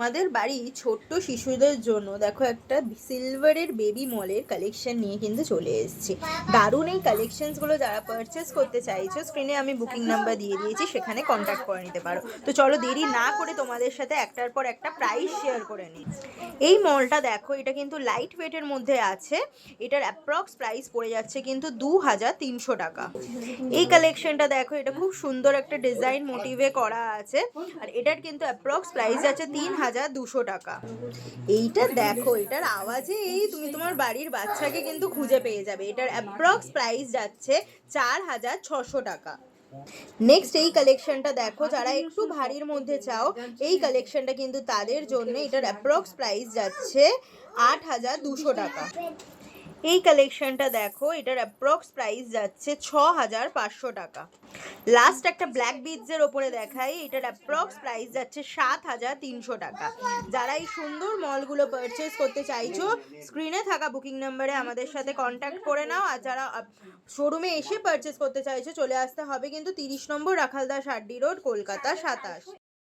আমাদের বাড়ি ছোট্ট শিশুদের জন্য দেখো একটা সিলভারের বেবি মলের কালেকশন নিয়ে কিন্তু চলে এসেছি। দারুণ এই কালেকশনসগুলো যারা পারচেস করতে চাইছো, স্ক্রিনে আমি বুকিং নাম্বার দিয়ে দিয়েছি, সেখানে কন্ট্যাক্ট করে নিতে পারো। তো চলো দেরি না করে তোমাদের সাথে একটার পর একটা প্রাইস শেয়ার করে নিই। এই মলটা দেখো, এটা কিন্তু লাইট ওয়েটের মধ্যে আছে। এটার অ্যাপ্রক্স প্রাইস পড়ে যাচ্ছে কিন্তু 2300 টাকা। এই কালেকশনটা দেখো, এটা খুব সুন্দর একটা ডিজাইন মোটিভে করা আছে, আর এটার কিন্তু অ্যাপ্রক্স প্রাইস আছে 3200 টাকা। এইটা দেখো, এটার আওয়াজে তুমি তোমার বাড়ির বাচ্চাকে কিন্তু খুঁজে পেয়ে যাবে। এটার অ্যাপ্রক্স প্রাইস যাচ্ছে 4600 টাকা। নেক্সট এই কালেকশনটা দেখো, যারা একটু ভারীর মধ্যে চাও, এই কালেকশনটা কিন্তু তাদের জন্য। এটার অ্যাপ্রক্স প্রাইস যাচ্ছে 8200 টাকা। এই কালেকশনটা দেখো, এটার অ্যাপ্রক্স প্রাইস যাচ্ছে 6500 টাকা। লাস্ট একটা ব্ল্যাক বিটসের ওপরে দেখাই, এটার অ্যাপ্রক্স প্রাইস যাচ্ছে 7300 টাকা। যারা এই সুন্দর মলগুলো পারচেস করতে চাইছো, স্ক্রিনে থাকা বুকিং নাম্বারে আমাদের সাথে কন্ট্যাক্ট করে নাও। আর যারা শোরুমে এসে পারচেস করতে চাইছো, চলে আসতে হবে কিন্তু 30 নম্বর রাখালদাস আড্ডি রোড, কলকাতা 27।